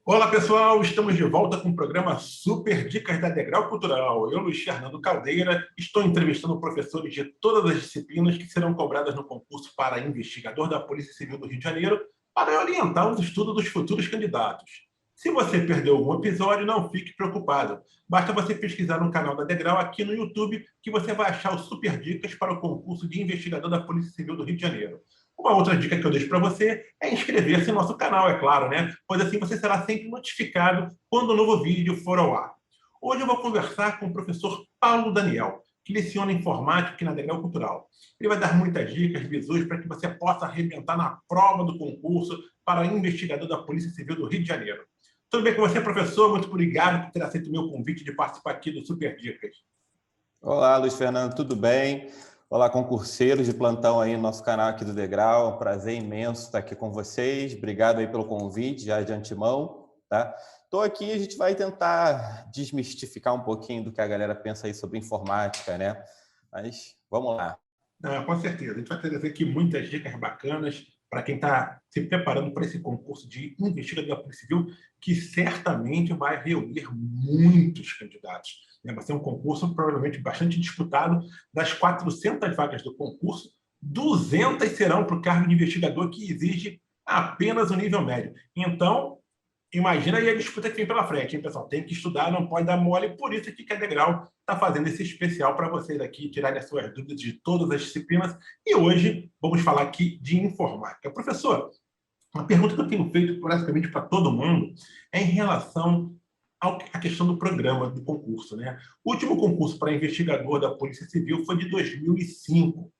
Olá, pessoal! Estamos de volta com o programa Super Dicas da Degrau Cultural. Eu, Luiz Fernando Caldeira, estou entrevistando professores de todas as disciplinas que serão cobradas no concurso para investigador da Polícia Civil do Rio de Janeiro para orientar os estudos dos futuros candidatos. Se você perdeu algum episódio, não fique preocupado. Basta você pesquisar no canal da Degrau aqui no YouTube que você vai achar os Super Dicas para o concurso de investigador da Polícia Civil do Rio de Janeiro. Uma outra dica que eu deixo para você é inscrever-se no nosso canal, é claro, né? Pois assim você será sempre notificado quando um novo vídeo for ao ar. Hoje eu vou conversar com o professor Paulo Daniel, que leciona informática aqui na Degrau Cultural. Ele vai dar muitas dicas, visões para que você possa arrebentar na prova do concurso para investigador da Polícia Civil do Rio de Janeiro. Tudo bem com você, professor? Muito obrigado por ter aceito o meu convite de participar aqui do Super Dicas. Olá, Luiz Fernando, tudo bem? Olá, concurseiros de plantão aí no nosso canal aqui do Degrau. É um prazer imenso estar aqui com vocês. Obrigado aí pelo convite, já de antemão, tá? Estou aqui, a gente vai tentar desmistificar um pouquinho do que a galera pensa aí sobre informática, né? Mas vamos lá. Com certeza. A gente vai trazer aqui muitas dicas bacanas para quem está se preparando para esse concurso de investigador da Polícia Civil, que certamente vai reunir muitos candidatos. Vai ser um concurso provavelmente bastante disputado. Das 400 vagas do concurso, 200 serão para o cargo de investigador, que exige apenas o nível médio. Então, imagina aí a disputa que vem pela frente, hein, pessoal? Tem que estudar, não pode dar mole, por isso que a Degrau está fazendo esse especial para vocês aqui, tirarem as suas dúvidas de todas as disciplinas. E hoje vamos falar aqui de informática. Professor, uma pergunta que eu tenho feito praticamente para todo mundo é em relação à questão do programa do concurso, né? O último concurso para investigador da Polícia Civil foi de 2005.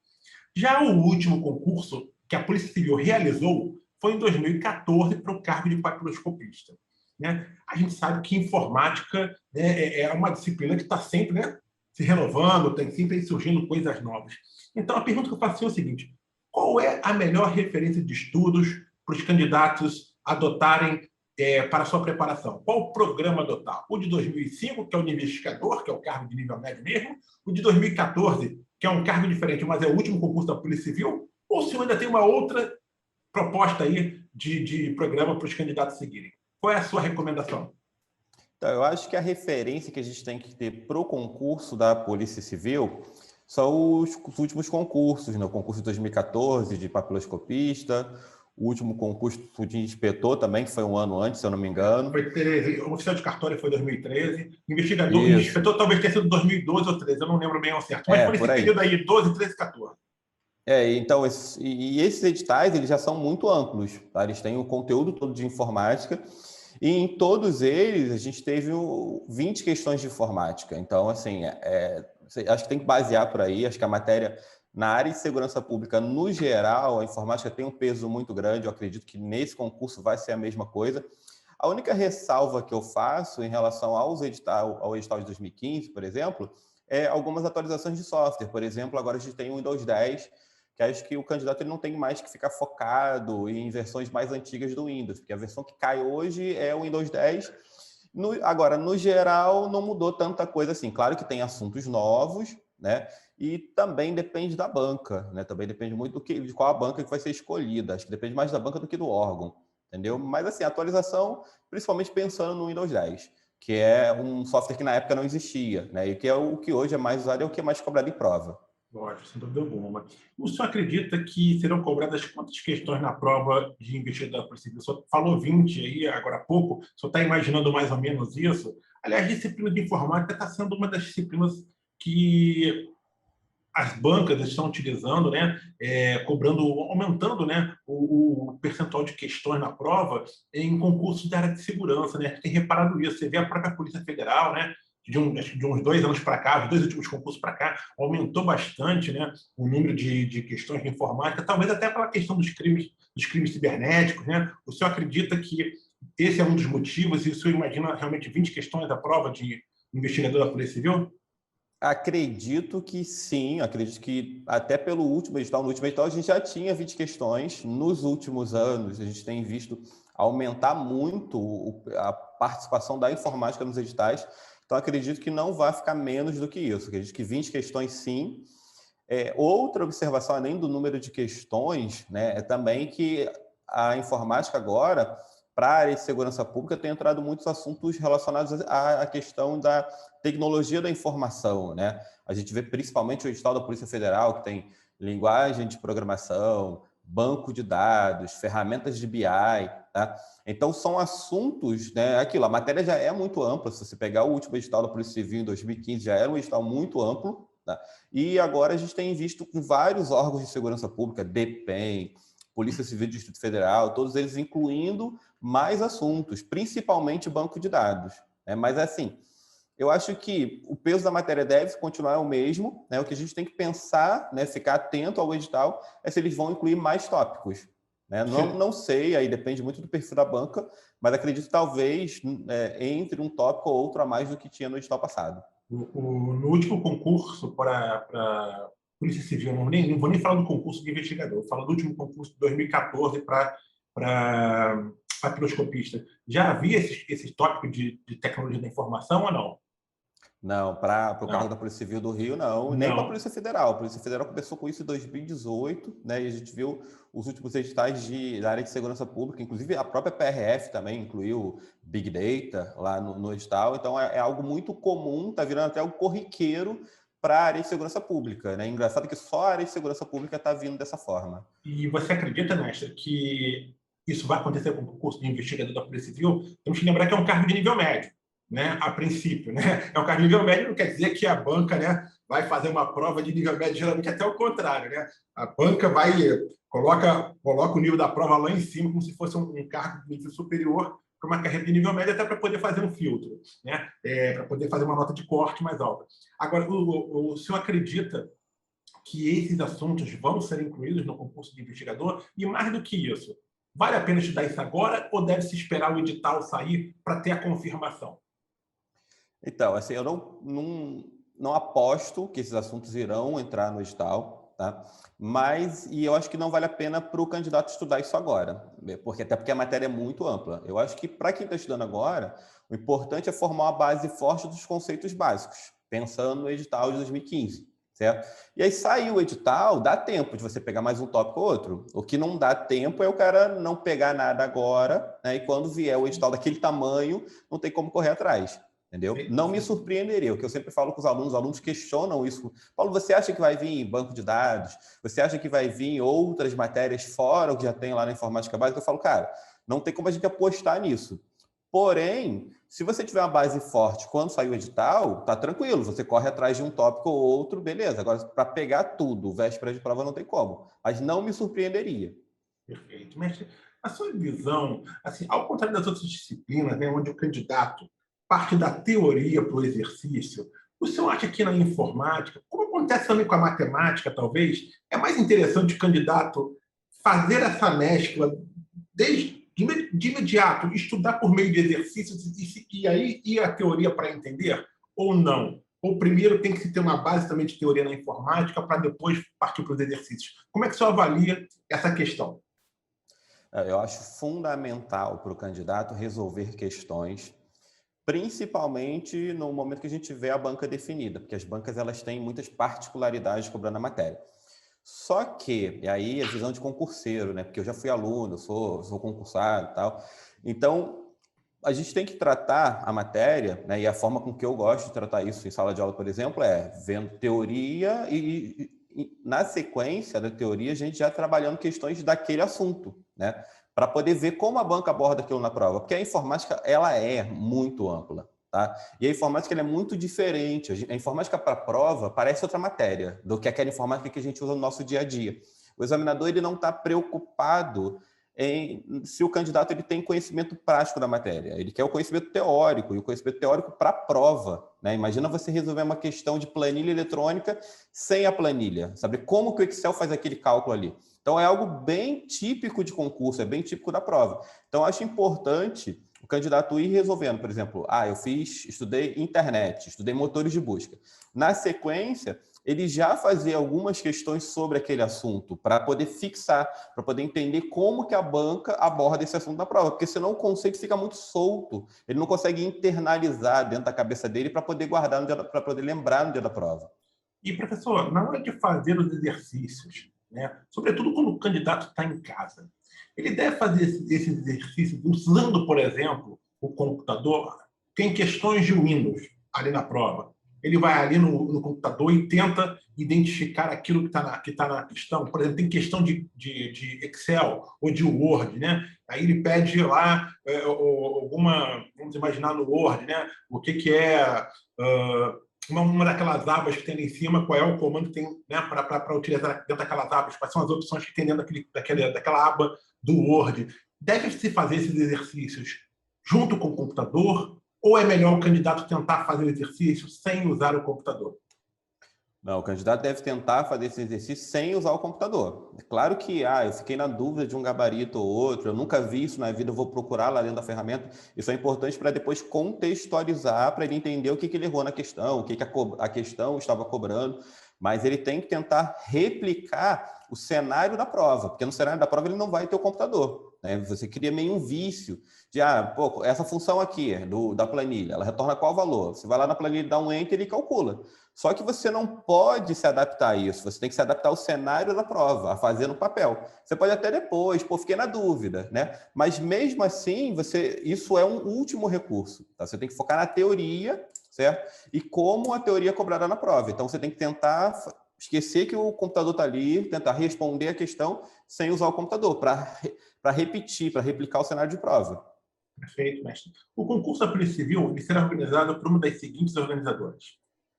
Já o último concurso que a Polícia Civil realizou foi em 2014 para o cargo de papiloscopista. Né? A gente sabe que informática, né, é uma disciplina que está sempre, né, se renovando, tem sempre surgindo coisas novas. Então, a pergunta que eu faço é o seguinte: qual é a melhor referência de estudos para os candidatos adotarem para a sua preparação? Qual o programa adotar? O de 2005, que é o de investigador, que é o cargo de nível médio mesmo? O de 2014, que é um cargo diferente, mas é o último concurso da Polícia Civil? Ou se ainda tem uma outra proposta aí de programa para os candidatos seguirem? Qual é a sua recomendação? Então, eu acho que a referência que a gente tem que ter para o concurso da Polícia Civil são os últimos concursos, né? O concurso de 2014 de papiloscopista, o último concurso de inspetor também, que foi um ano antes, se eu não me engano. Foi 13, o oficial de cartório foi 2013, investigador, inspetor talvez tenha sido 2012 ou 13, eu não lembro bem ao certo, mas foi nesse período aí, 12, 13, 14. Então, esses editais, eles já são muito amplos, tá? Eles têm o conteúdo todo de informática, e em todos eles a gente teve 20 questões de informática. Então, assim, acho que tem que basear por aí. Acho que a matéria na área de segurança pública, no geral, a informática tem um peso muito grande. Eu acredito que nesse concurso vai ser a mesma coisa. A única ressalva que eu faço em relação ao edital de 2015, por exemplo, é algumas atualizações de software. Por exemplo, agora a gente tem o Windows 10, que acho que o candidato ele não tem mais que ficar focado em versões mais antigas do Windows, porque a versão que cai hoje é o Windows 10. Agora, no geral, não mudou tanta coisa assim. Claro que tem assuntos novos, né? E também depende da banca, né? Também depende muito de qual a banca que vai ser escolhida. Acho que depende mais da banca do que do órgão, entendeu? Mas, assim, a atualização, principalmente pensando no Windows 10, que é um software que na época não existia, né? E que é o que hoje é mais usado, é o que é mais cobrado em prova. Lógico, sem dúvida alguma. O senhor acredita que serão cobradas quantas questões na prova de investidor da Polícia Civil? O senhor falou 20 aí, agora há pouco. O senhor está imaginando mais ou menos isso? Aliás, a disciplina de informática está sendo uma das disciplinas que as bancas estão utilizando, né, cobrando, aumentando, né, o percentual de questões na prova em concursos da área de segurança, né? Tem reparado isso. Você vê a própria Polícia Federal, né, acho que de uns 2 anos para cá, os 2 últimos concursos para cá, aumentou bastante, né, o número de questões de informática, talvez até pela questão dos crimes cibernéticos, né? O senhor acredita que esse é um dos motivos, e o senhor imagina realmente 20 questões da prova de investigador da Polícia Civil? Acredito que sim, acredito que até pelo último edital, no último edital a gente já tinha 20 questões. Nos últimos anos, a gente tem visto aumentar muito a participação da informática nos editais, então acredito que não vai ficar menos do que isso. Acredito que 20 questões sim. Outra observação, além do número de questões, né, é também que a informática agora para a área de segurança pública tem entrado muitos assuntos relacionados à questão da tecnologia da informação, né? A gente vê principalmente o edital da Polícia Federal, que tem linguagem de programação, banco de dados, ferramentas de BI, tá? Então, são assuntos, né? Aquilo, a matéria já é muito ampla. Se você pegar o último edital da Polícia Civil em 2015, já era um edital muito amplo, tá? E agora a gente tem visto com vários órgãos de segurança pública, DPEM, Polícia Civil do Distrito Federal, todos eles incluindo mais assuntos, principalmente banco de dados, né? Mas, assim, eu acho que o peso da matéria deve continuar o mesmo, né? O que a gente tem que pensar, né, ficar atento ao edital, é se eles vão incluir mais tópicos, né? Não sei, aí depende muito do perfil da banca, mas acredito que talvez entre um tópico ou outro a mais do que tinha no edital passado. No último concurso para Polícia Civil, não vou nem falar do concurso de investigador, vou falar do último concurso de 2014 para piroscopista. Já havia esses tópicos de tecnologia da informação ou não? Não, para o cargo Não. da Polícia Civil do Rio, não, nem para a Polícia Federal. A Polícia Federal começou com isso em 2018, né? E a gente viu os últimos editais da área de segurança pública, inclusive a própria PRF também incluiu Big Data lá no edital. Então é algo muito comum, está virando até algo corriqueiro para a área de segurança pública, né? Engraçado que só a área de segurança pública está vindo dessa forma. E você acredita, Nestor, que isso vai acontecer com o concurso de investigador da Polícia Civil? Temos que lembrar que é um cargo de nível médio, né? A princípio, né? É um cargo de nível médio, não quer dizer que a banca, né, vai fazer uma prova de nível médio, geralmente até o contrário, né? A banca coloca o nível da prova lá em cima, como se fosse um cargo de nível superior para uma carreira de nível médio, até para poder fazer um filtro, né? Para poder fazer uma nota de corte mais alta. Agora, o senhor acredita que esses assuntos vão ser incluídos no concurso de investigador? E mais do que isso, vale a pena estudar isso agora ou deve-se esperar o edital sair para ter a confirmação? Então, assim, eu não aposto que esses assuntos irão entrar no edital, tá? Mas, e eu acho que não vale a pena para o candidato estudar isso agora, até porque a matéria é muito ampla. Eu acho que para quem está estudando agora, o importante é formar uma base forte dos conceitos básicos, pensando no edital de 2015, certo? E aí saiu o edital, dá tempo de você pegar mais um tópico ou outro. O que não dá tempo é o cara não pegar nada agora, né? E quando vier o edital daquele tamanho, não tem como correr atrás. Entendeu? Não me surpreenderia. O que eu sempre falo com os alunos questionam isso. Paulo, você acha que vai vir banco de dados? Você acha que vai vir outras matérias fora o que já tem lá na informática básica? Eu falo, cara, não tem como a gente apostar nisso. Porém, se você tiver uma base forte quando sair o edital, tá tranquilo, você corre atrás de um tópico ou outro, beleza. Agora, para pegar tudo, véspera de prova, não tem como. Mas não me surpreenderia. Perfeito. Mestre, a sua visão, assim, ao contrário das outras disciplinas, né, onde o candidato parte da teoria para o exercício, o senhor acha que na informática, como acontece também com a matemática, talvez, é mais interessante o candidato fazer essa mescla de imediato, estudar por meio de exercícios e aí ir à teoria para entender? Ou não? Ou primeiro tem que se ter uma base também de teoria na informática para depois partir para os exercícios? Como é que o senhor avalia essa questão? Eu acho fundamental para o candidato resolver questões, principalmente no momento que a gente vê a banca definida, porque as bancas elas têm muitas particularidades cobrando a matéria. Só que, e aí a visão de concurseiro, né? Porque eu já fui aluno, sou concursado e tal. Então, a gente tem que tratar a matéria, né? E a forma com que eu gosto de tratar isso em sala de aula, por exemplo, é vendo teoria e na sequência da teoria, a gente já trabalhando questões daquele assunto, né? Para poder ver como a banca aborda aquilo na prova. Porque a informática, ela é muito ampla, tá? E a informática ela é muito diferente. A informática para a prova parece outra matéria do que aquela informática que a gente usa no nosso dia a dia. O examinador ele não está preocupado em se o candidato ele tem conhecimento prático da matéria. Ele quer o conhecimento teórico, e o conhecimento teórico para a prova, né? Imagina você resolver uma questão de planilha eletrônica sem a planilha, sabe? Como que o Excel faz aquele cálculo ali? Então, é algo bem típico de concurso, é bem típico da prova. Então, acho importante o candidato ir resolvendo, por exemplo, estudei internet, estudei motores de busca. Na sequência, ele já fazia algumas questões sobre aquele assunto para poder fixar, para poder entender como que a banca aborda esse assunto na prova, porque senão o conceito fica muito solto, ele não consegue internalizar dentro da cabeça dele para poder guardar, para poder lembrar no dia da prova. E, professor, na hora de fazer os exercícios, né? Sobretudo quando o candidato está em casa. Ele deve fazer esse exercício usando, por exemplo, o computador. Tem questões de Windows ali na prova. Ele vai ali no computador e tenta identificar aquilo que tá na questão. Por exemplo, tem questão de Excel ou de Word, né? Aí ele pede lá alguma, vamos imaginar no Word, né? O que é uma daquelas abas que tem ali em cima, qual é o comando que tem, né, para utilizar dentro daquelas abas, quais são as opções que tem dentro daquela aba do Word. Deve-se fazer esses exercícios junto com o computador ou é melhor o candidato tentar fazer o exercício sem usar o computador? Não, o candidato deve tentar fazer esse exercício sem usar o computador. É claro que, eu fiquei na dúvida de um gabarito ou outro, eu nunca vi isso na vida, eu vou procurar lá dentro da ferramenta. Isso é importante para depois contextualizar, para ele entender o que ele errou na questão, o que a questão estava cobrando. Mas ele tem que tentar replicar o cenário da prova, porque no cenário da prova ele não vai ter o computador, né? Você cria meio um vício de, essa função aqui da planilha, ela retorna qual valor? Você vai lá na planilha, dá um enter e calcula. Só que você não pode se adaptar a isso, você tem que se adaptar ao cenário da prova, a fazer no papel. Você pode até depois, fiquei na dúvida, né? Mas mesmo assim, isso é um último recurso, tá? Você tem que focar na teoria, certo? E como a teoria é cobrada na prova. Então, você tem que tentar esquecer que o computador está ali, tentar responder a questão sem usar o computador, para repetir, para replicar o cenário de prova. Perfeito, mestre. O concurso da Polícia Civil ele será organizado por uma das seguintes organizadoras.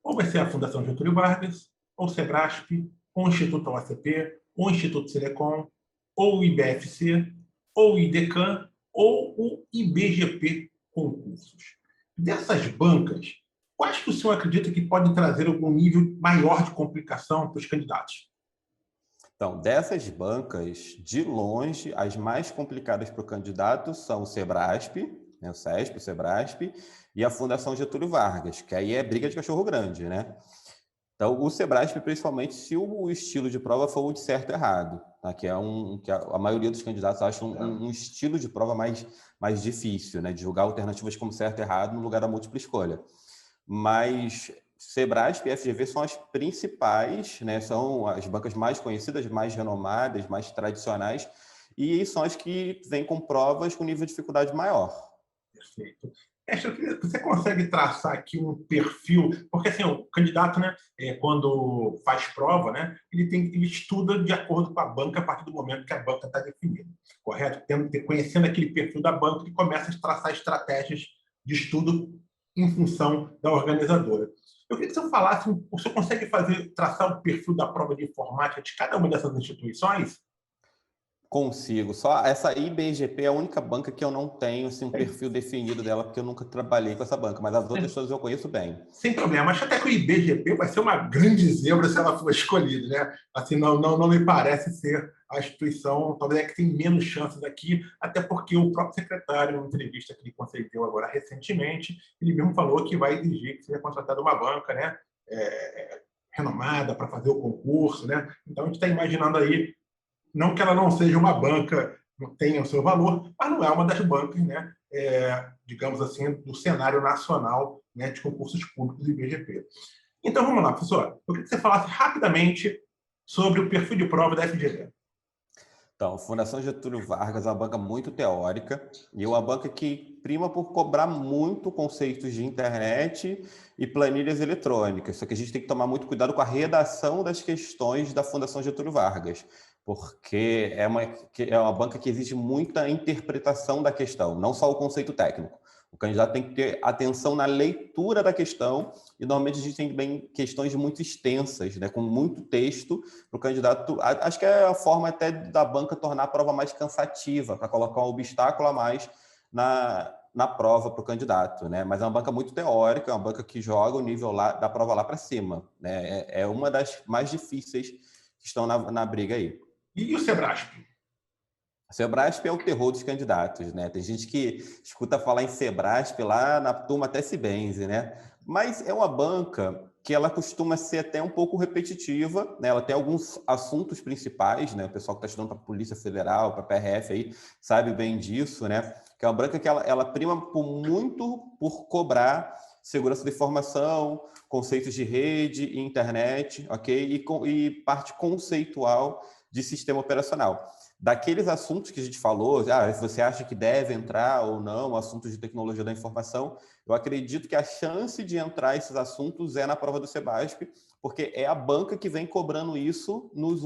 Ou vai ser a Fundação Getúlio Vargas, ou o Sebrasp, ou o Instituto OACP, ou o Instituto Silecom, ou o IBFC, ou o IDECAN, ou o IBGP Concursos. Dessas bancas, quais que o senhor acredita que podem trazer algum nível maior de complicação para os candidatos? Então, dessas bancas, de longe, as mais complicadas para o candidato são o Sebrasp, né, o CESP, o Sebrasp, e a Fundação Getúlio Vargas, que aí é briga de cachorro grande, né? Então, o Sebrasp, principalmente, se o estilo de prova for o de certo e errado, tá? Que a maioria dos candidatos acham um estilo de prova mais difícil, né? De julgar alternativas como certo e errado no lugar da múltipla escolha. Mas Sebrasp e FGV são as principais, né? São as bancas mais conhecidas, mais renomadas, mais tradicionais, e são as que vêm com provas com nível de dificuldade maior. Perfeito. Você consegue traçar aqui um perfil? Porque assim, o candidato, né, quando faz prova, né, ele estuda de acordo com a banca a partir do momento que a banca está definida, correto? Conhecendo aquele perfil da banca, ele começa a traçar estratégias de estudo em função da organizadora. Eu queria que você falasse, você consegue traçar o perfil da prova de informática de cada uma dessas instituições? Consigo. Só essa IBGP é a única banca que eu não tenho assim, um perfil definido dela, porque eu nunca trabalhei com essa banca, mas as outras todas eu conheço bem. Sem problema. Acho até que o IBGP vai ser uma grande zebra se ela for escolhida, né? Assim, não me parece ser a instituição, talvez é que tem menos chances aqui, até porque o próprio secretário, em entrevista que ele concedeu agora recentemente, ele mesmo falou que vai exigir que seja contratada uma banca, né? Renomada para fazer o concurso, né? Então a gente está imaginando aí, não que ela não seja uma banca, não tenha o seu valor, mas não é uma das bancas, né? Digamos assim, do cenário nacional, né, de concursos públicos do IBGP. Então, vamos lá, professor. Eu queria que você falasse rapidamente sobre o perfil de prova da FGV. Então, a Fundação Getúlio Vargas é uma banca muito teórica e é uma banca que prima por cobrar muito conceitos de internet e planilhas eletrônicas. Só que a gente tem que tomar muito cuidado com a redação das questões da Fundação Getúlio Vargas, porque é uma banca que exige muita interpretação da questão, não só o conceito técnico. O candidato tem que ter atenção na leitura da questão e, normalmente, a gente tem bem questões muito extensas, né, com muito texto, para o candidato. Acho que é a forma até da banca tornar a prova mais cansativa, para colocar um obstáculo a mais na prova para o candidato, né? Mas é uma banca muito teórica, é uma banca que joga o nível da prova lá para cima, né? É uma das mais difíceis que estão na briga aí. E o Sebrasp? A Sebrasp é o terror dos candidatos, né? Tem gente que escuta falar em Sebrasp lá na turma até se benze, né? Mas é uma banca que ela costuma ser até um pouco repetitiva, né? Ela tem alguns assuntos principais, né? O pessoal que está estudando para a Polícia Federal, para a PRF aí, sabe bem disso, né? Que é uma banca que ela prima muito por cobrar segurança da informação, conceitos de rede e internet, ok? E parte conceitual de sistema operacional. Daqueles assuntos que a gente falou, se você acha que deve entrar ou não, assuntos de tecnologia da informação, eu acredito que a chance de entrar esses assuntos é na prova do Sebasp, porque é a banca que vem cobrando isso nos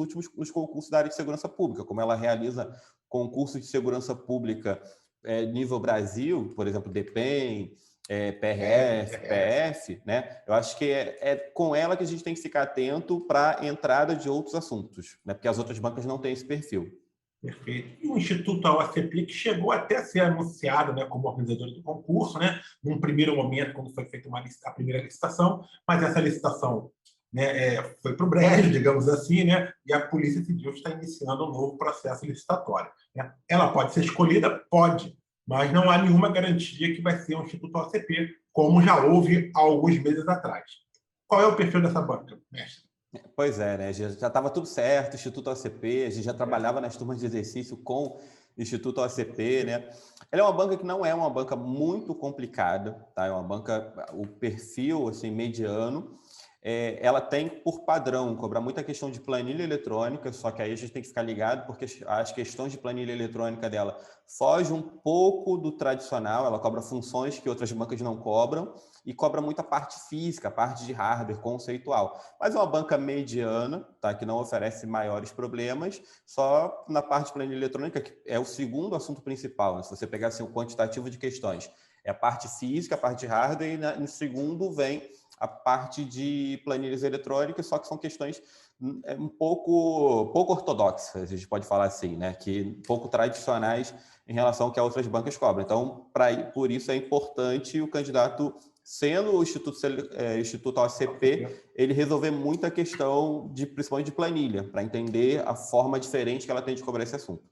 concursos da área de segurança pública, como ela realiza concursos de segurança pública nível Brasil, por exemplo, DPEM, PRF, PF, né? Eu acho que é com ela que a gente tem que ficar atento para a entrada de outros assuntos, né? Porque as outras bancas não têm esse perfil. Perfeito. E o Instituto OACP, que chegou até a ser anunciado, né, como organizador do concurso, né, num primeiro momento, quando foi feita a primeira licitação, mas essa licitação, né, foi para o brejo, digamos assim, né, e a Polícia Civil está iniciando um novo processo licitatório. Né. Ela pode ser escolhida? Pode, mas não há nenhuma garantia que vai ser um Instituto OACP, como já houve há alguns meses atrás. Qual é o perfil dessa banca, mestre? Pois é, né? Já estava tudo certo, Instituto OACP, a gente já trabalhava nas turmas de exercício com Instituto OACP, né? Ela é uma banca que não é uma banca muito complicada, tá? É uma banca, o perfil, assim, mediano. Ela tem, por padrão, cobrar muita questão de planilha eletrônica, só que aí a gente tem que ficar ligado, porque as questões de planilha eletrônica dela fogem um pouco do tradicional, ela cobra funções que outras bancas não cobram, e cobra muita parte física, a parte de hardware, conceitual. Mas é uma banca mediana, tá? Que não oferece maiores problemas, só na parte de planilha eletrônica, que é o segundo assunto principal, né? Se você pegar assim, o quantitativo de questões, é a parte física, a parte de hardware, e no segundo vem a parte de planilhas eletrônicas, só que são questões um pouco ortodoxas, a gente pode falar assim, né? Que pouco tradicionais em relação ao que as outras bancas cobram. Então, por isso é importante o candidato, sendo o Instituto OACP, ele resolver muita questão, principalmente de planilha, para entender a forma diferente que ela tem de cobrar esse assunto.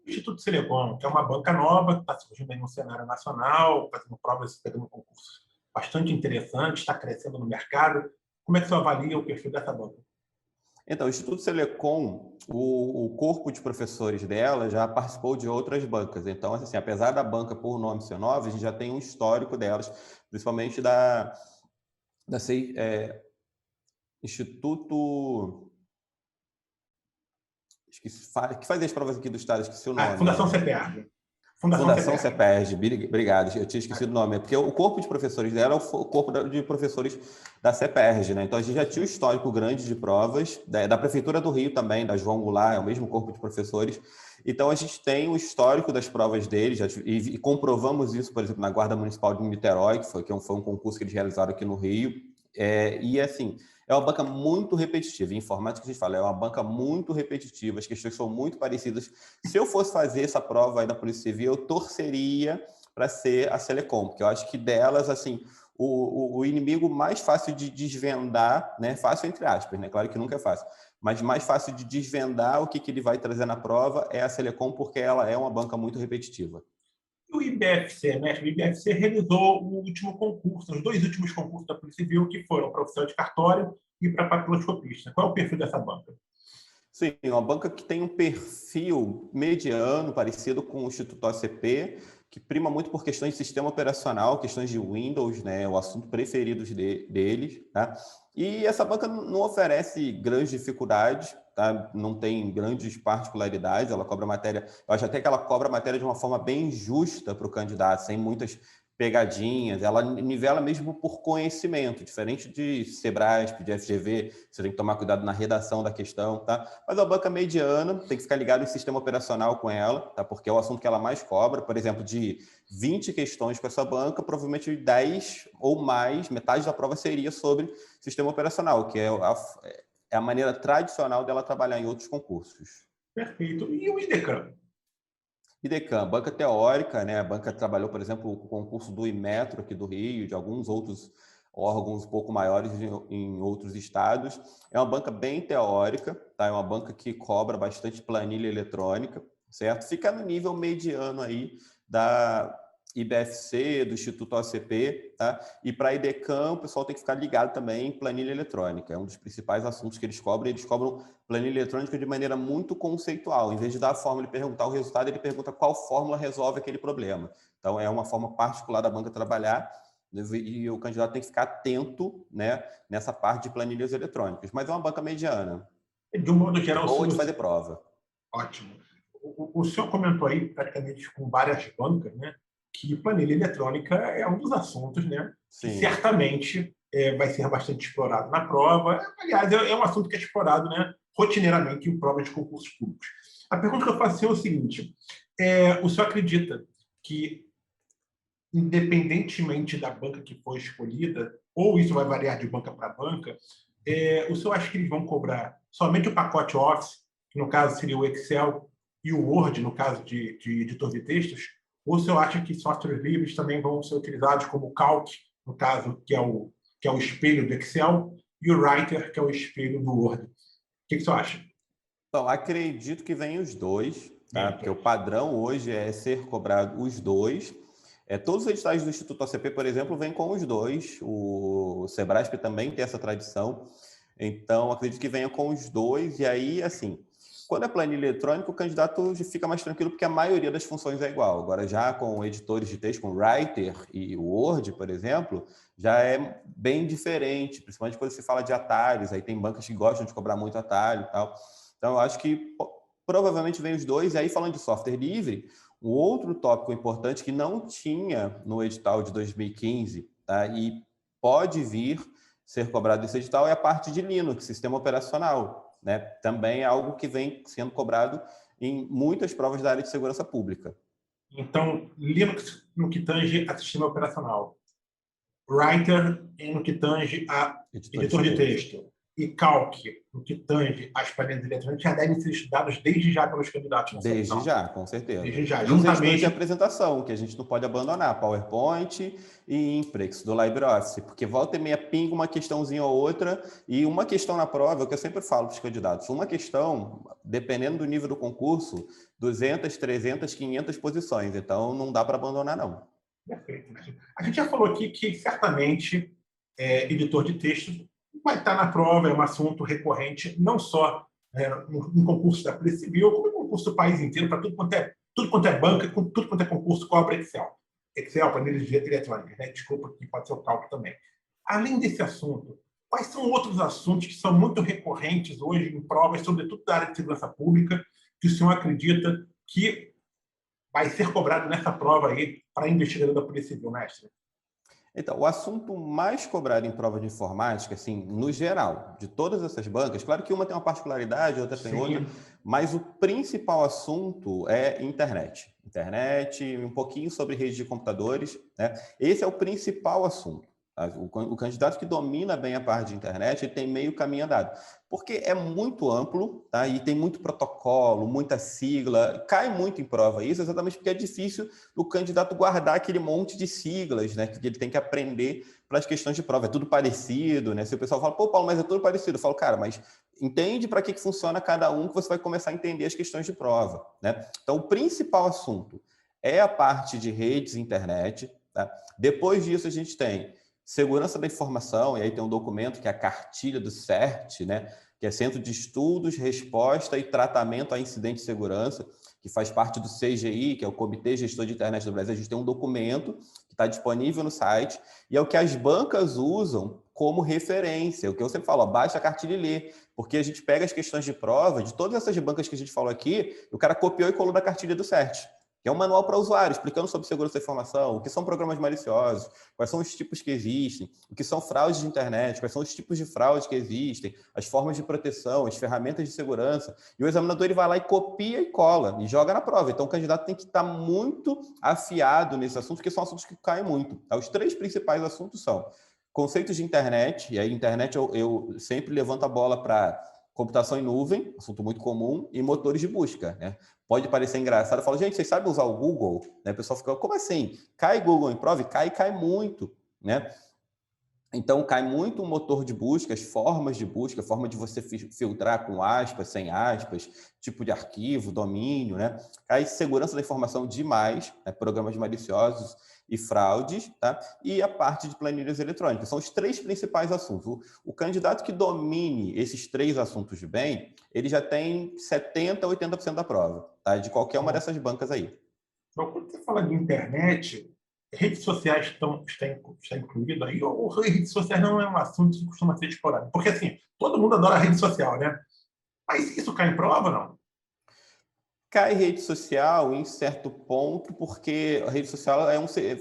O Instituto Silecom, que é uma banca nova, que está surgindo aí no cenário nacional, fazendo provas, pegando concursos bastante interessantes, está crescendo no mercado. Como é que você avalia o perfil dessa banca? Então, o Instituto Selecom, o corpo de professores dela já participou de outras bancas. Então, assim, apesar da banca por nome ser nova, a gente já tem um histórico delas, principalmente da Instituto... que faz as provas aqui do Estado, esqueci o nome. Fundação CEPERJ. Fundação CEPERJ, obrigado, eu tinha esquecido o nome, porque o corpo de professores dela é o corpo de professores da CEPERJ, né? Então a gente já tinha um histórico grande de provas, da Prefeitura do Rio também, da João Goulart, é o mesmo corpo de professores. Então a gente tem o histórico das provas deles, e comprovamos isso, por exemplo, na Guarda Municipal de Niterói, que foi um concurso que eles realizaram aqui no Rio. E assim, é uma banca muito repetitiva. Em informática, a gente fala, é uma banca muito repetitiva, as questões são muito parecidas. Se eu fosse fazer essa prova aí da Polícia Civil, eu torceria para ser a Selecom, porque eu acho que delas, assim, o inimigo mais fácil de desvendar, né? Fácil entre aspas, né? Claro que nunca é fácil, mas mais fácil de desvendar o que ele vai trazer na prova é a Selecom, porque ela é uma banca muito repetitiva. E o IBFC, mestre? O IBFC realizou o último concurso, os dois últimos concursos da Polícia Civil, que foram para oficial de cartório e para papiloscopista. Qual é o perfil dessa banca? Sim, uma banca que tem um perfil mediano, parecido com o Instituto OACP, que prima muito por questões de sistema operacional, questões de Windows, né, o assunto preferido deles, tá? E essa banca não oferece grandes dificuldades, tá? Não tem grandes particularidades, ela cobra matéria, eu acho até que ela cobra matéria de uma forma bem justa para o candidato, sem muitas pegadinhas, ela nivela mesmo por conhecimento, diferente de Sebrasp, de FGV, você tem que tomar cuidado na redação da questão, tá? Mas a banca mediana, tem que ficar ligado em sistema operacional com ela, tá? Porque é o assunto que ela mais cobra, por exemplo, de 20 questões com essa banca, provavelmente 10 ou mais, metade da prova seria sobre sistema operacional, que é a maneira tradicional dela trabalhar em outros concursos. Perfeito. E o IDECAM? IDECAM, banca teórica, né? A banca trabalhou, por exemplo, o concurso do Inmetro aqui do Rio, de alguns outros órgãos um pouco maiores em outros estados. É uma banca bem teórica, tá? É uma banca que cobra bastante planilha eletrônica, certo? Fica no nível mediano aí da IBFC, do Instituto OACP, tá? E para a IDECAM, o pessoal tem que ficar ligado também em planilha eletrônica. É um dos principais assuntos que eles cobram planilha eletrônica de maneira muito conceitual. Em vez de dar a fórmula e perguntar o resultado, ele pergunta qual fórmula resolve aquele problema. Então, é uma forma particular da banca trabalhar, e o candidato tem que ficar atento, né, nessa parte de planilhas eletrônicas. Mas é uma banca mediana. De um modo geral, Ou de fazer prova. ótimo. O senhor comentou aí, praticamente com várias bancas, né, que planilha eletrônica é um dos assuntos, né, que Sim. certamente vai ser bastante explorado na prova. Aliás, é um assunto que é explorado, né, rotineiramente em provas de concursos públicos. A pergunta que eu faço é o seguinte: o senhor acredita que, independentemente da banca que for escolhida, ou isso vai variar de banca para banca, o senhor acha que eles vão cobrar somente o pacote Office, que no caso seria o Excel, e o Word, no caso de editor de textos? Ou o senhor acha que softwares livres também vão ser utilizados como o Calc, no caso, que é o espelho do Excel, e o Writer, que é o espelho do Word? O que o senhor acha? Então, acredito que vem os dois, tá? Bem, Porque o padrão hoje é ser cobrado os dois. Todos os editais do Instituto OCP, por exemplo, vêm com os dois. O Sebrasp também tem essa tradição. Então, acredito que venha com os dois. E aí, assim, quando é planilha eletrônica, o candidato fica mais tranquilo porque a maioria das funções é igual. Agora, já com editores de texto, com Writer e Word, por exemplo, já é bem diferente, principalmente quando se fala de atalhos. Aí tem bancas que gostam de cobrar muito atalho e tal. Então, eu acho que provavelmente vem os dois. E aí, falando de software livre, um outro tópico importante que não tinha no edital de 2015, tá? E pode vir ser cobrado esse edital é a parte de Linux, sistema operacional, né? Também é algo que vem sendo cobrado em muitas provas da área de segurança pública. então, Linux no que tange a sistema operacional, Writer no que tange a Editores de editor de texto. texto e Calc no que tange as planilhas eletrônicas já devem ser estudados desde já pelos candidatos nessa Desde opção. já, com certeza. Desde já, E os editores de juntamente. apresentação, que a gente não pode abandonar, PowerPoint e Imprex, do LibreOffice, porque volta e meia pinga uma questãozinha ou outra, e uma questão na prova, é o que eu sempre falo para os candidatos, uma questão, dependendo do nível do concurso, 200, 300, 500 posições, então não dá para abandonar, não. Perfeito. A gente já falou aqui que certamente editor de texto vai estar na prova, é um assunto recorrente, não só no concurso da Polícia Civil, como no concurso do país inteiro, para tudo quanto é banca, tudo quanto é concurso, cobra Excel. Excel, planilhas eletrônicas, né? Desculpa, que pode ser o cálculo também. Além desse assunto, quais são outros assuntos que são muito recorrentes hoje em provas, sobretudo da área de segurança pública, que o senhor acredita que vai ser cobrado nessa prova aí para investigador da Polícia Civil, mestre? Então, o assunto mais cobrado em prova de informática, assim, no geral, de todas essas bancas, claro que uma tem uma particularidade, outra tem outra, Sim. mas o principal assunto é internet. Internet, um pouquinho sobre rede de computadores, né? Esse é o principal assunto. Tá? O candidato que domina bem a parte de internet, ele tem meio caminho andado. Porque é muito amplo, tá? E tem muito protocolo, muita sigla, cai muito em prova isso, exatamente porque é difícil o candidato guardar aquele monte de siglas, né, que ele tem que aprender para as questões de prova. É tudo parecido, né? Se o pessoal fala, pô, Paulo, mas é tudo parecido. Eu falo, cara, mas entende para que funciona cada um que você vai começar a entender as questões de prova, né? Então, o principal assunto é a parte de redes e internet, tá? Depois disso, a gente tem segurança da informação, e aí tem um documento que é a cartilha do CERT, né? Que é Centro de Estudos, Resposta e Tratamento a Incidente de Segurança, que faz parte do CGI, que é o Comitê Gestor de Internet do Brasil. A gente tem um documento que está disponível no site e é o que as bancas usam como referência. O que eu sempre falo, ó, baixa a cartilha e lê, porque a gente pega as questões de prova de todas essas bancas que a gente falou aqui, o cara copiou e colou da cartilha do CERT, que é um manual para usuário, explicando sobre segurança da informação, o que são programas maliciosos, quais são os tipos que existem, o que são fraudes de internet, quais são os tipos de fraude que existem, as formas de proteção, as ferramentas de segurança. E o examinador ele vai lá e copia e cola, e joga na prova. Então, o candidato tem que estar muito afiado nesse assunto, porque são assuntos que caem muito. Os 3 principais assuntos são conceitos de internet, e aí internet eu sempre levanto a bola para computação em nuvem, assunto muito comum, e motores de busca, né? Pode parecer engraçado, eu falo, gente, vocês sabem usar o Google? Né? O pessoal fica, como assim? Cai Google em prova? Cai muito, né? Então, cai muito o motor de busca, as formas de busca, a forma de você filtrar com aspas, sem aspas, tipo de arquivo, domínio, né? Cai segurança da informação demais, né? Programas maliciosos e fraudes, tá? E a parte de planilhas eletrônicas. São os 3 principais assuntos. O candidato que domine esses 3 assuntos bem, ele já tem 70%, 80% da prova, tá? De qualquer uma dessas bancas aí. Então, quando você fala de internet, redes sociais está incluído aí, ou redes sociais não é um assunto que costuma ser explorado? Porque, assim, todo mundo adora rede social, né? Mas isso cai em prova, não? Cai rede social em certo ponto, porque a rede social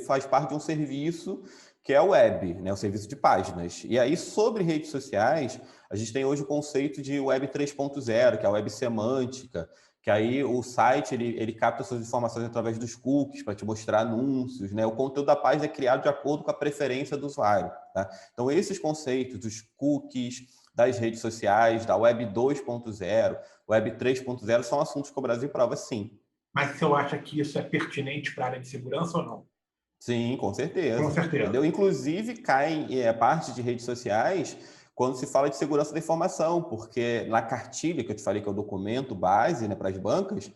faz parte de um serviço que é a web, né? O serviço de páginas. E aí, sobre redes sociais, a gente tem hoje o conceito de web 3.0, que é a web semântica, que aí o site ele capta suas informações através dos cookies para te mostrar anúncios, né? O conteúdo da página é criado de acordo com a preferência do usuário, tá? Então, esses conceitos dos cookies, das redes sociais, da web 2.0, web 3.0, são assuntos que o Brasil prova sim. Mas você acha que isso é pertinente para a área de segurança ou não? Sim, com Com certeza. certeza. Entendeu? Inclusive, cai parte de redes sociais quando se fala de segurança da informação, porque na cartilha, que eu te falei que é o documento base, né, para as bancas,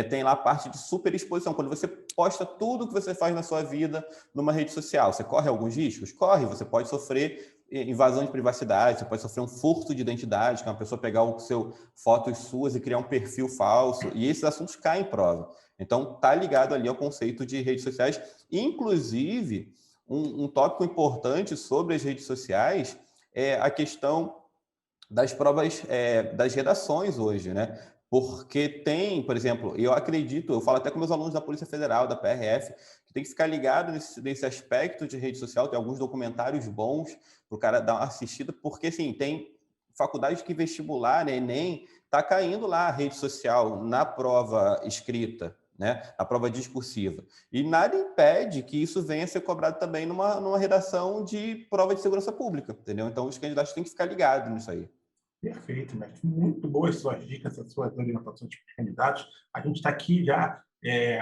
tem lá a parte de superexposição, quando você posta tudo que você faz na sua vida numa rede social. Você corre alguns riscos? Corre, você pode sofrer invasão de privacidade, você pode sofrer um furto de identidade, que é uma pessoa pegar fotos suas e criar um perfil falso, e esses assuntos caem em prova. Então, está ligado ali ao conceito de redes sociais. Inclusive, um tópico importante sobre as redes sociais é a questão das provas das redações hoje, né? Porque tem, por exemplo, eu falo até com meus alunos da Polícia Federal, da PRF, que tem que ficar ligado nesse aspecto de rede social, tem alguns documentários bons para o cara dar uma assistida, porque, assim, tem faculdade que vestibular, né, Enem, está caindo lá a rede social na prova escrita, né, na prova discursiva. E nada impede que isso venha a ser cobrado também numa redação de prova de segurança pública, entendeu? Então, os candidatos têm que ficar ligados nisso aí. Perfeito, mestre. Muito boas suas dicas, as suas orientações para os candidatos. A gente está aqui já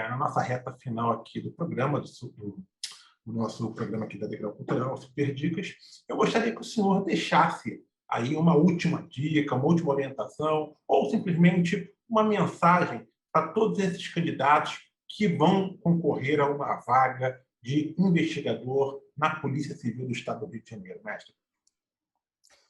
na nossa reta final aqui do programa, do nosso programa aqui da Degrau Cultural, Super Dicas. Eu gostaria que o senhor deixasse aí uma última dica, uma última orientação, ou simplesmente uma mensagem para todos esses candidatos que vão concorrer a uma vaga de investigador na Polícia Civil do Estado do Rio de Janeiro, mestre.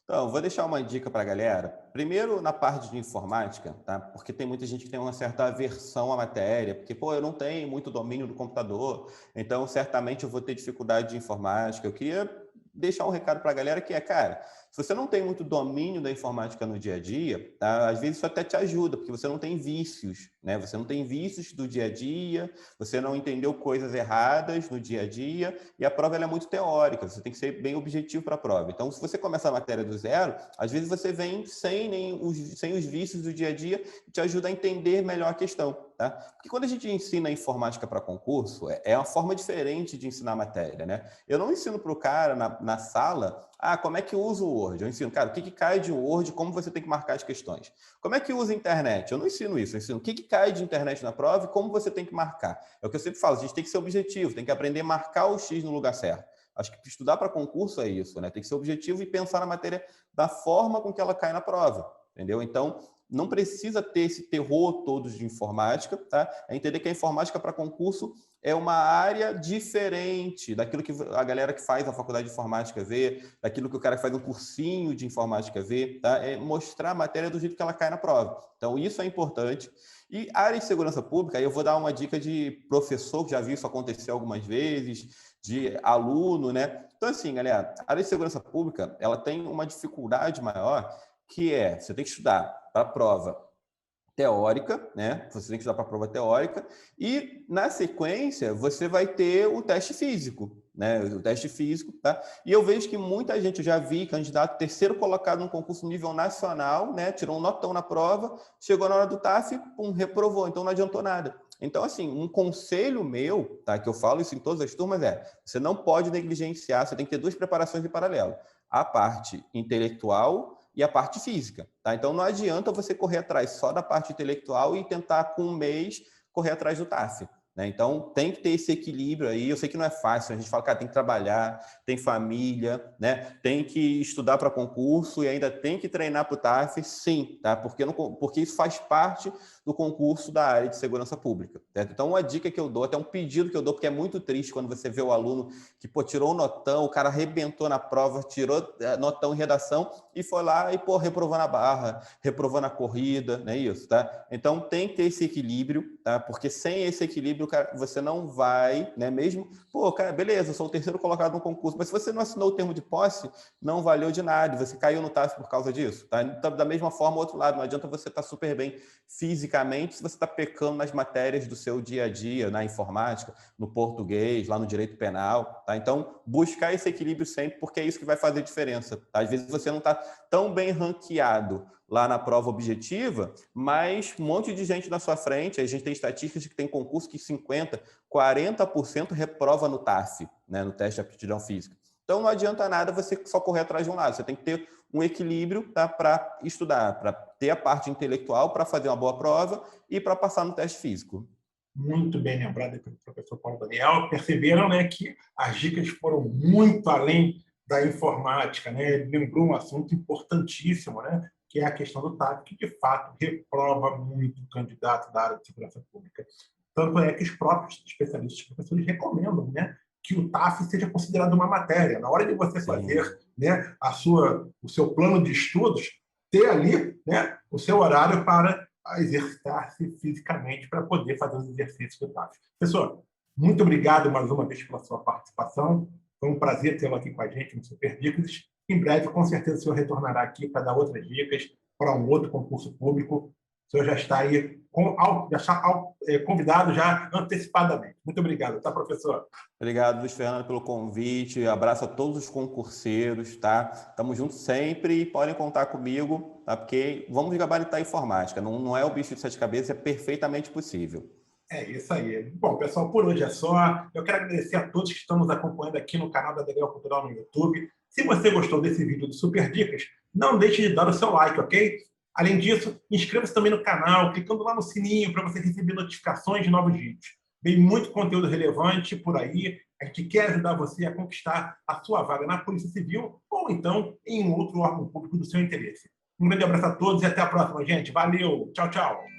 Então, vou deixar uma dica para a galera. Primeiro, na parte de informática, tá? Porque tem muita gente que tem uma certa aversão à matéria, porque, pô, eu não tenho muito domínio do computador, então certamente eu vou ter dificuldade de informática. Eu queria deixar um recado para a galera que cara, se você não tem muito domínio da informática no dia a dia, tá? Às vezes isso até te ajuda, porque você não tem vícios, né? Você não tem vícios do dia a dia, você não entendeu coisas erradas no dia a dia, e a prova ela é muito teórica, você tem que ser bem objetivo para a prova. Então, se você começa a matéria do zero, às vezes você vem sem os vícios do dia a dia e te ajuda a entender melhor a questão, tá? Porque quando a gente ensina informática para concurso, é uma forma diferente de ensinar matéria, né? Eu não ensino para o cara na sala, como é que usa o Word? Eu ensino, cara, o que cai de Word, como você tem que marcar as questões. Como é que usa a internet? Eu não ensino isso, eu ensino o que cai de internet na prova e como você tem que marcar. É o que eu sempre falo, a gente tem que ser objetivo, tem que aprender a marcar o X no lugar certo. Acho que estudar para concurso é isso, né? Tem que ser objetivo e pensar na matéria da forma com que ela cai na prova, entendeu? Então, não precisa ter esse terror todo de informática, tá? É entender que a informática para concurso é uma área diferente daquilo que a galera que faz a faculdade de informática vê, daquilo que o cara que faz um cursinho de informática vê, tá? É mostrar a matéria do jeito que ela cai na prova. Então, isso é importante. E a área de segurança pública, aí eu vou dar uma dica de professor, que já viu isso acontecer algumas vezes, de aluno, né? Então, assim, galera, a área de segurança pública, ela tem uma dificuldade maior, que você tem que estudar para a prova teórica, né? Você tem que estudar para a prova teórica e, na sequência, você vai ter o teste físico, né? O teste físico, tá? E eu vejo que muita gente, eu já vi candidato terceiro colocado num concurso nível nacional, né? Tirou um notão na prova, chegou na hora do TAF, reprovou, então não adiantou nada. Então, assim, um conselho meu, tá? Que eu falo isso em todas as turmas você não pode negligenciar, você tem que ter duas preparações em paralelo. A parte intelectual e a parte física, tá? Então não adianta você correr atrás só da parte intelectual e tentar com um mês correr atrás do TAF, né? Então tem que ter esse equilíbrio aí. Eu sei que não é fácil, a gente fala, cara, tem que trabalhar, tem família, né? Tem que estudar para concurso e ainda tem que treinar para o TAF, sim, tá? Porque isso faz parte do concurso da área de segurança pública. Certo? Então, uma dica que eu dou, até um pedido que eu dou, porque é muito triste quando você vê o aluno que tirou notão, o cara arrebentou na prova, tirou notão em redação e foi lá e reprovou na barra, reprovou na corrida, não é isso? Tá? Então, tem que ter esse equilíbrio, tá? Porque sem esse equilíbrio, cara, você não vai, né? Mesmo, cara, beleza, eu sou o terceiro colocado no concurso, mas se você não assinou o termo de posse, não valeu de nada, você caiu no TAF por causa disso, tá? Então, da mesma forma, outro lado, não adianta você estar super bem fisicamente se você está pecando nas matérias do seu dia a dia, na informática, no português, lá no direito penal, tá? Então, buscar esse equilíbrio sempre, porque é isso que vai fazer diferença, tá? Às vezes você não está tão bem ranqueado lá na prova objetiva, mas um monte de gente na sua frente, a gente tem estatísticas de que tem concurso que 50%, 40% reprova no TAF, né, no teste de aptidão física. Então, não adianta nada você só correr atrás de um lado, você tem que ter um equilíbrio, tá, para estudar, para ter a parte intelectual, para fazer uma boa prova e para passar no teste físico. Muito bem lembrado pelo professor Paulo Daniel. Perceberam, né, que as dicas foram muito além da informática, né? Ele lembrou um assunto importantíssimo, né, que é a questão do TAF, que de fato reprova muito o candidato da área de segurança pública. Tanto é que os próprios especialistas, professores, recomendam, né, que o TAF seja considerado uma matéria. Na hora de você fazer, né, o seu plano de estudos, ter ali, né, o seu horário para exercitar-se fisicamente para poder fazer os exercícios do TAF. Professor, muito obrigado mais uma vez pela sua participação. Foi um prazer tê-lo aqui com a gente no Super Dicas. Em breve, com certeza, o senhor retornará aqui para dar outras dicas para um outro concurso público. O senhor já está aí convidado já antecipadamente. Muito obrigado, tá, professor? Obrigado, Luiz Fernando, pelo convite. Abraço a todos os concurseiros, tá? Estamos juntos sempre e podem contar comigo, tá? Porque vamos gabaritar a informática. Não é o bicho de sete cabeças, é perfeitamente possível. É isso aí. Bom, pessoal, por hoje é só. Eu quero agradecer a todos que estão nos acompanhando aqui no canal da Degrau Cultural no YouTube. Se você gostou desse vídeo do Super Dicas, não deixe de dar o seu like, ok? Além disso, inscreva-se também no canal, clicando lá no sininho para você receber notificações de novos vídeos. Tem muito conteúdo relevante por aí. A gente quer ajudar você a conquistar a sua vaga na Polícia Civil ou então em um outro órgão público do seu interesse. Um grande abraço a todos e até a próxima, gente. Valeu! Tchau, tchau!